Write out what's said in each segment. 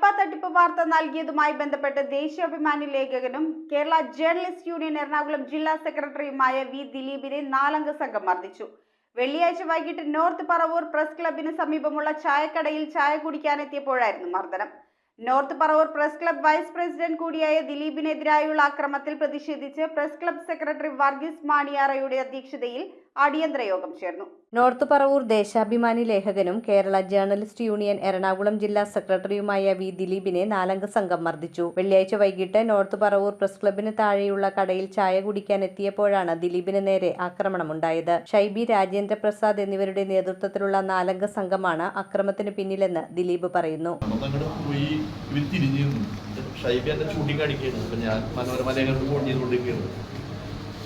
തട്ടിപ്പ് വാർത്ത നൽകിയതുമായി ബന്ധപ്പെട്ട് ദേശീയാഭിമാനി ലേഖകനും കേരള ജേർണലിസ്റ്റ് യൂണിയൻ എറണാകുളം ജില്ലാ സെക്രട്ടറിയുമായ വി ദിലീപിനെ 4-അംഗ സംഘം മർദ്ദിച്ചു. വെള്ളിയാഴ്ച വൈകിട്ട് നോർത്ത് പറവൂർ പ്രസ് ക്ലബിന് സമീപമുള്ള ചായക്കടയിൽ ചായ കുടിക്കാനെത്തിയപ്പോഴായിരുന്നു മർദ്ദനം. North Paravur press club vice president കൂടിയായ ദിലീപിനെതിരായുള്ള അക്രമത്തിൽ പ്രതിഷേധിച്ച് പ്രസ് ക്ലബ് സെക്രട്ടറി വർഗീസ് മാണിയാറയുടെ അധ്യക്ഷതയിൽ അടിയന്തര യോഗം ചേർന്നു. നോർത്ത് പറവൂർ ദേശാഭിമാനി ലേഖകനും കേരള ജേർണലിസ്റ്റ് യൂണിയൻ എറണാകുളം ജില്ലാ സെക്രട്ടറിയുമായ വി ദിലീപിനെ 4-അംഗ സംഘം മർദ്ദിച്ചു. വെള്ളിയാഴ്ച വൈകിട്ട് നോർത്ത് പറവൂർ പ്രസ് ക്ലബിന് താഴെയുള്ള കടയിൽ ചായ കുടിക്കാൻ എത്തിയപ്പോഴാണ് ദിലീപിന് നേരെ ആക്രമണമുണ്ടായത്. ഷൈബി, രാജേന്ദ്ര പ്രസാദ് എന്നിവരുടെ നേതൃത്വത്തിലുള്ള 4-അംഗ സംഘമാണ് അക്രമത്തിന് പിന്നിലെന്ന് ദിലീപ് പറയുന്നു.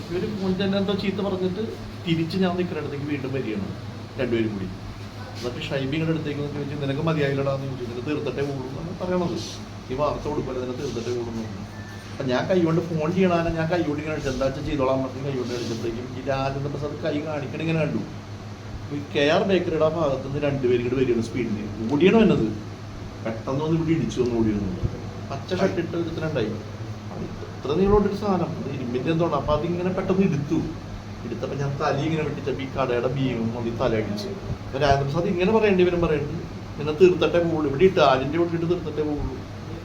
ഇവർ എന്തോ ചീത്ത പറഞ്ഞിട്ട് തിരിച്ച് ഞാൻ നിൽക്കുന്നിടത്തേക്ക് വീണ്ടും വരികയാണ് രണ്ടുപേരും കൂടി. എന്നിട്ട് ഷൈബിങ്ങളുടെ അടുത്തേക്ക് ചോദിച്ചു, നിനക്ക് മതിയായില്ലടാന്ന് ചോദിച്ചു, നിനക്ക് തീർത്തിട്ടേ പോകുള്ളൂ എന്നാണ് പറയണത്. ഈ വാർത്ത കൊടുക്കുമല്ലോ, നിനക്ക് തീർത്തിട്ടേ പോകുള്ളൂ. അപ്പം ഞാൻ കൈകൊണ്ട് ഫോൺ ചെയ്യണാനെ ഞാൻ കൈകൊണ്ട് ഇങ്ങനെ അടിച്ചു, എന്താ വെച്ചാൽ ചെയ്തോളാൻ പറഞ്ഞ് കൈകൊണ്ട് അടിച്ചപ്പോഴേക്കും ഈ രാജേന്ദ്ര പ്രസാദ് കൈ കാണിക്കണം ഇങ്ങനെ കണ്ടു. ഈ KR ബേക്കറിയുടെ ആ ഭാഗത്ത് നിന്ന് രണ്ടുപേരും കൂടി വരികയാണ് സ്പീഡിന്. ഓടിയണം എന്നത് പെട്ടെന്ന് ഒന്ന് ഇവിടെ ഇടിച്ചു വന്ന് ഓടിയിരുന്നു. പച്ച ഷർട്ടിട്ട് ഒരുത്തനുണ്ടായി. ഇത്ര നീളോട്ടൊരു സാധനം ഇരുമ്പിൻ്റെ എന്തോണം. അപ്പം അതിങ്ങനെ പെട്ടെന്ന് എടുത്തപ്പോൾ ഞാൻ തല ഇങ്ങനെ വെട്ടിച്ചപ്പോൾ ഈ കടയുടെ ബീമും മതി തല അടിച്ചു. അപ്പോൾ രാജപ്രസാദ് ഇങ്ങനെ പറയേണ്ടി വരും പറയുന്നത്, പിന്നെ തീർത്തട്ടേ പോകുള്ളൂ, ഇവിടെ ഇട്ട് ആലിൻ്റെ ഇട്ട് തീർത്തട്ടേ പോകുള്ളൂ,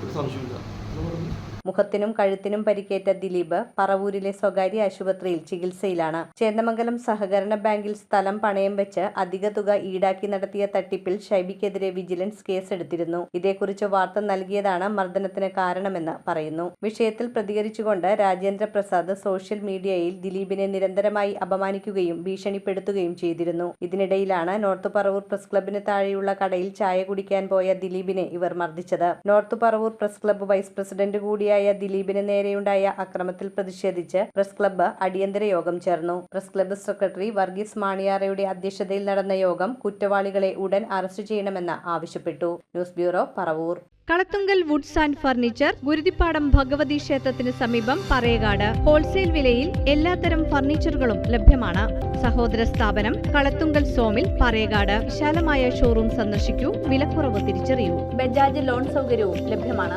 ഒരു സംശയമില്ല എന്ന് പറഞ്ഞു. മുഖത്തിനും കഴുത്തിനും പരിക്കേറ്റ ദിലീപ് പറവൂരിലെ സ്വകാര്യ ആശുപത്രിയിൽ ചികിത്സയിലാണ്. ചേന്ദമംഗലം സഹകരണ ബാങ്കിൽ സ്ഥലം പണയം വെച്ച് അധിക തുക ഈടാക്കി നടത്തിയ തട്ടിപ്പിൽ ഷൈബിക്കെതിരെ വിജിലൻസ് കേസെടുത്തിരുന്നു. ഇതേക്കുറിച്ച് വാർത്ത നൽകിയതാണ് മർദ്ദനത്തിന് കാരണമെന്ന് പറയുന്നു. വിഷയത്തിൽ പ്രതികരിച്ചുകൊണ്ട് രാജേന്ദ്ര പ്രസാദ് സോഷ്യൽ മീഡിയയിൽ ദിലീപിനെ നിരന്തരമായി അപമാനിക്കുകയും ഭീഷണിപ്പെടുത്തുകയും ചെയ്തിരുന്നു. ഇതിനിടയിലാണ് നോർത്ത് പറവൂർ പ്രസ് ക്ലബിന് താഴെയുള്ള കടയിൽ ചായ കുടിക്കാൻ പോയ ദിലീപിനെ ഇവർ മർദ്ദിച്ചത്. North Paravur press club vice president കൂടിയായ ദിലീപിന് നേരെയുണ്ടായ അക്രമത്തിൽ പ്രതിഷേധിച്ച് പ്രസ് ക്ലബ്ബ് അടിയന്തര യോഗം ചേർന്നു. പ്രസ് ക്ലബ്ബ് സെക്രട്ടറി വർഗീസ് മാണിയാറയുടെ അധ്യക്ഷതയിൽ നടന്ന യോഗം കുറ്റവാളികളെ ഉടൻ അറസ്റ്റ് ചെയ്യണമെന്ന് ആവശ്യപ്പെട്ടു. News bureau, Paravur. Kalathunkal woods and furniture, Guruthippadam Bhagavathi ക്ഷേത്രത്തിന് സമീപം, പറയകാട്. ഹോൾസെയിൽ വിലയിൽ എല്ലാത്തരം ഫർണിച്ചറുകളും ലഭ്യമാണ്. സഹോദര സ്ഥാപനം കളത്തുങ്കൽ സോമിൽ, പറയകാട്. വിശാലമായ ഷോറൂം സന്ദർശിക്കൂ, വിലക്കുറവ് തിരിച്ചറിയൂ. ബജാജ് ലോൺ സൗകര്യവും ലഭ്യമാണ്.